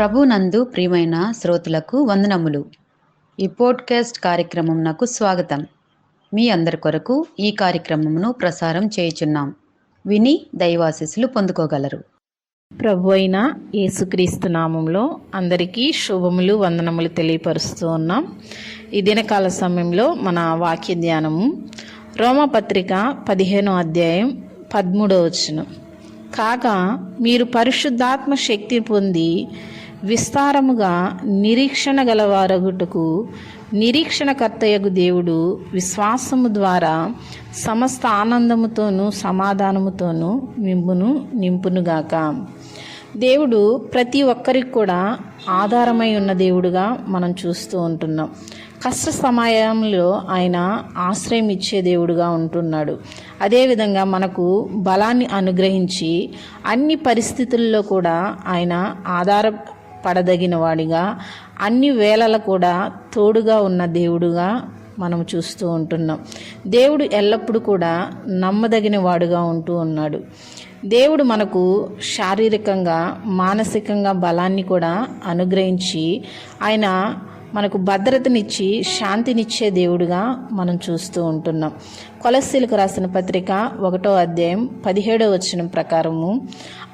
ప్రభునందు ప్రియమైన శ్రోతలకు వందనములు. ఈ పోడ్కాస్ట్ కార్యక్రమం నాకు స్వాగతం. మీ అందరి కొరకు ఈ కార్యక్రమమును ప్రసారం చేయుచున్నాం. విని దైవాశీస్సులు పొందుకోగలరు. ప్రభు అయిన యేసుక్రీస్తు నామంలో అందరికీ శుభములు వందనములు తెలియపరుస్తూ ఉన్నాం. ఈ దినకాల సమయంలో మన వాక్య ధ్యానము రోమపత్రిక 15వ అధ్యాయం 13వ వచనం. కాగా మీరు పరిశుద్ధాత్మ శక్తి పొంది విస్తారముగా నిరీక్షణ గలవారగుటకు నిరీక్షణకర్తయగు దేవుడు విశ్వాసము ద్వారా సమస్త ఆనందముతోనూ సమాధానముతోనూ మిమ్మును నింపునుగాక. దేవుడు ప్రతి ఒక్కరికి కూడా ఆధారమై ఉన్న దేవుడుగా మనం చూస్తూ ఉంటున్నాం. కష్ట సమయంలో ఆయన ఆశ్రయం ఇచ్చే దేవుడుగా ఉంటున్నాడు. అదేవిధంగా మనకు బలాన్ని అనుగ్రహించి అన్ని పరిస్థితుల్లో కూడా ఆయన ఆధారపడదగిన వాడిగా, అన్ని వేళల కూడా తోడుగా ఉన్న దేవుడుగా మనం చూస్తూ ఉంటున్నాం. దేవుడు ఎల్లప్పుడూ కూడా నమ్మదగిన వాడుగా ఉంటూ ఉన్నాడు. దేవుడు మనకు శారీరకంగా మానసికంగా బలాన్ని కూడా అనుగ్రహించి ఆయన మనకు భద్రతనిచ్చి శాంతినిచ్చే దేవుడుగా మనం చూస్తూ ఉంటున్నాం. కొలస్సీలకు రాసిన పత్రిక 1వ అధ్యాయం 17వ వచనం ప్రకారము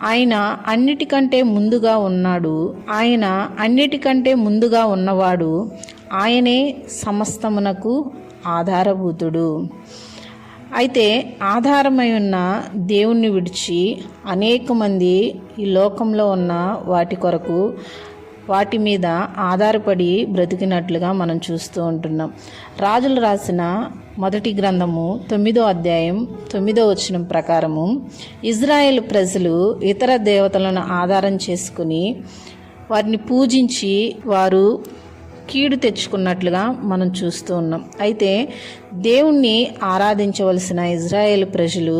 ఆయన అన్నిటికంటే ముందుగా ఉన్నాడు, ఆయన అన్నిటికంటే ముందుగా ఉన్నవాడు, ఆయనే సమస్తమునకు ఆధారభూతుడు. అయితే ఆధారమై ఉన్న దేవుణ్ణి విడిచి అనేక మంది ఈ లోకంలో ఉన్న వాటి మీద ఆధారపడి బ్రతికినట్లుగా మనం చూస్తూ ఉంటున్నాం. రాజులు రాసిన మొదటి గ్రంథము 9వ అధ్యాయం 9వ వచనం ప్రకారము ఇజ్రాయేల్ ప్రజలు ఇతర దేవతలను ఆధారం చేసుకుని వారిని పూజించి వారు కీడు తెచ్చుకున్నట్లుగా మనం చూస్తూ ఉన్నాం. అయితే దేవుణ్ణి ఆరాధించవలసిన ఇజ్రాయేల్ ప్రజలు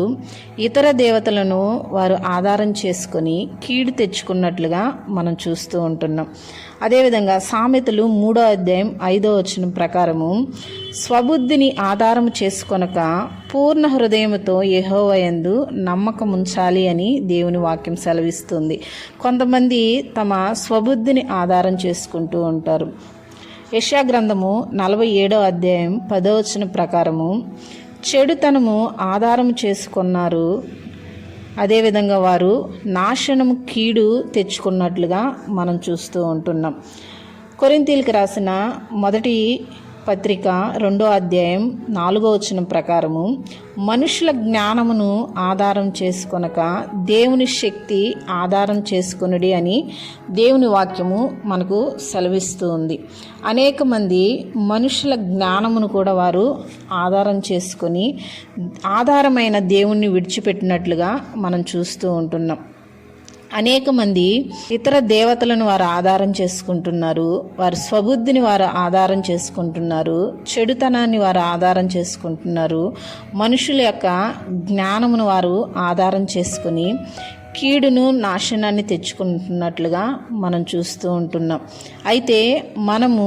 ఇతర దేవతలను వారు ఆధారం చేసుకొని కీడు తెచ్చుకున్నట్లుగా మనం చూస్తూ ఉంటున్నాం. అదేవిధంగా సామెతలు 3వ అధ్యాయం 5వ వచనం ప్రకారము స్వబుద్ధిని ఆధారం చేసుకొనక పూర్ణ హృదయముతో యెహోవా యందు నమ్మకం ఉంచాలి అని దేవుని వాక్యం సెలవిస్తుంది. కొంతమంది తమ స్వబుద్ధిని ఆధారం చేసుకుంటూ ఉంటారు. యెషయా గ్రంథము 47వ అధ్యాయం 10వ వచనం ప్రకారము చెడుతనము ఆధారం చేసుకున్నారు, అదేవిధంగా వారు నాశనము కీడు తెచ్చుకున్నట్లుగా మనం చూస్తూ ఉంటున్నాం. కొరింథీయులకు రాసిన మొదటి పత్రిక 2వ అధ్యాయం 4వ వచనం ప్రకారము మనుషుల జ్ఞానమును ఆధారం చేసుకొనక దేవుని శక్తి ఆధారం చేసుకొనుడి అని దేవుని వాక్యము మనకు సెలవిస్తూ ఉంది. అనేక మంది మనుషుల జ్ఞానమును కూడా వారు ఆధారం చేసుకొని ఆధారమైన దేవుణ్ణి విడిచిపెట్టినట్లుగా మనం చూస్తూ ఉంటున్నాం. అనేక మంది ఇతర దేవతలను వారు ఆధారం చేసుకుంటున్నారు, వారి స్వబుద్ధిని వారు ఆధారం చేసుకుంటున్నారు, చెడుతనాన్ని వారు ఆధారం చేసుకుంటున్నారు, మనుషుల యొక్క జ్ఞానమును వారు ఆధారం చేసుకుని కీడును నాశనాన్ని తెచ్చుకుంటున్నట్లుగా మనం చూస్తూ ఉంటున్నాం. అయితే మనము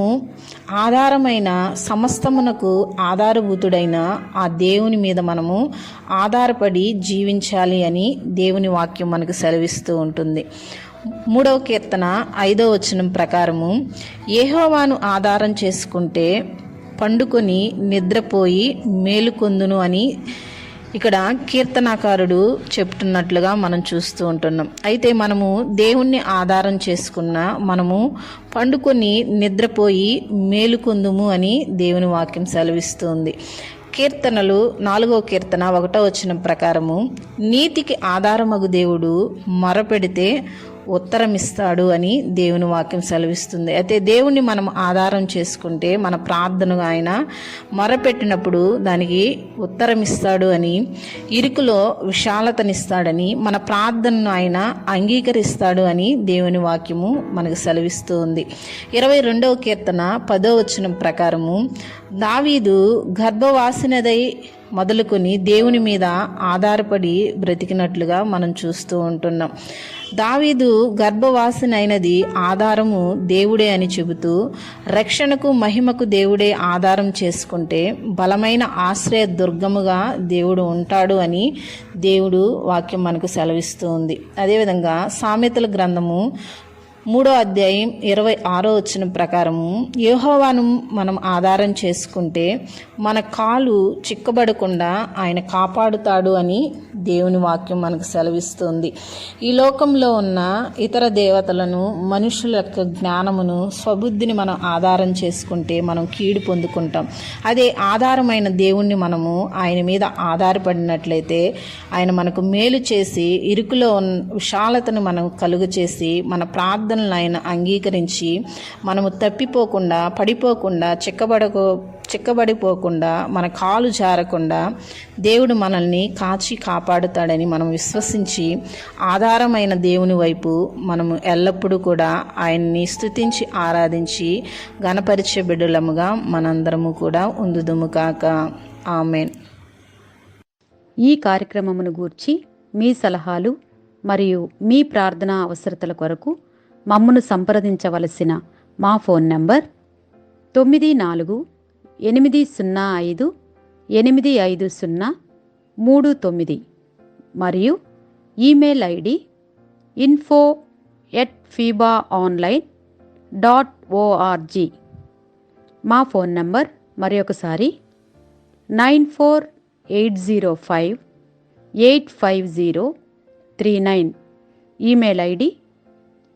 ఆధారమైన సమస్తమునకు ఆధారభూతుడైన ఆ దేవుని మీద మనము ఆధారపడి జీవించాలి అని దేవుని వాక్యం మనకు సెలవిస్తూ ఉంటుంది. 3వ కీర్తన 5వ వచనం ప్రకారము యెహోవాను ఆధారం చేసుకుంటే పండుకొని నిద్రపోయి మేలుకొందును అని ఇక్కడ కీర్తనాకారుడు చెప్తున్నట్లుగా మనం చూస్తూ ఉంటున్నాం. అయితే మనము దేవుణ్ణి ఆధారం చేసుకున్న మనము పండుకొని నిద్రపోయి మేలుకొందుము అని దేవుని వాక్యం సెలవిస్తుంది. కీర్తనలు 4వ కీర్తన 1వ వచనం ప్రకారము నీతికి ఆధారమగు దేవుడు మొరపెడితే ఉత్తరమిస్తాడు అని దేవుని వాక్యం సెలవిస్తుంది. అయితే దేవుణ్ణి మనం ఆధారం చేసుకుంటే మన ప్రార్థనగా ఆయన మొరపెట్టినప్పుడు దానికి ఉత్తరమిస్తాడు అని, ఇరుకులో విశాలతనిస్తాడని, మన ప్రార్థనను ఆయన అంగీకరిస్తాడు అని దేవుని వాక్యము మనకు సెలవిస్తూ ఉంది. 22వ కీర్తన 10వ వచనం ప్రకారము దావీదు గర్భవాసినదై మొదలుకొని దేవుని మీద ఆధారపడి బ్రతికినట్లుగా మనం చూస్తూ ఉంటున్నాం. దావీదు గర్భవాసినైనది ఆధారము దేవుడే అని చెబుతూ రక్షణకు మహిమకు దేవుడే ఆధారం చేసుకుంటే బలమైన ఆశ్రయ దుర్గముగా దేవుడు ఉంటాడు అని దేవుడు వాక్యం మనకు సెలవిస్తూ ఉంది. అదేవిధంగా సామెతల గ్రంథము 3వ అధ్యాయం 26వ వచనం ప్రకారము యెహోవాను మనం ఆధారం చేసుకుంటే మన కాలు చిక్కబడకుండా ఆయన కాపాడుతాడు అని దేవుని వాక్యం మనకు సెలవిస్తుంది. ఈ లోకంలో ఉన్న ఇతర దేవతలను, మనుషుల యొక్క జ్ఞానమును, స్వబుద్ధిని మనం ఆధారం చేసుకుంటే మనం కీడు పొందుకుంటాం. అదే ఆధారమైన దేవుణ్ణి మనము ఆయన మీద ఆధారపడినట్లయితే ఆయన మనకు మేలు చేసి ఇరుకులో విశాలతను మనం కలుగు చేసి మన ప్రార్థనలు ఆయన అంగీకరించి మనము తప్పిపోకుండా, పడిపోకుండా, చిక్కబడిపోకుండా, మన కాలు జారకుండా దేవుడు మనల్ని కాచి కాపాడుతాడని మనం విశ్వసించి ఆధారమైన దేవుని వైపు మనము ఎల్లప్పుడూ కూడా ఆయన్ని స్తుతించి ఆరాధించి ఘనపరిచే బిడ్డలముగా మనందరము కూడా ఉందుదుము కాక. ఆమేన్. ఈ కార్యక్రమమును గూర్చి మీ సలహాలు మరియు మీ ప్రార్థనా అవసరతల కొరకు మమ్మను సంప్రదించవలసిన మా ఫోన్ నంబర్ 9480585039 మరియు ఈమెయిల్ ఐడి info@fibaonline.org. మా ఫోన్ నంబర్ మరొకసారి 9480585039. Email ID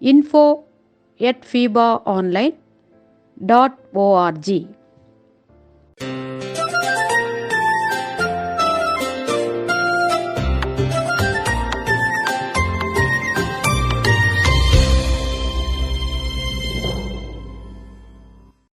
info@fibaonline.org.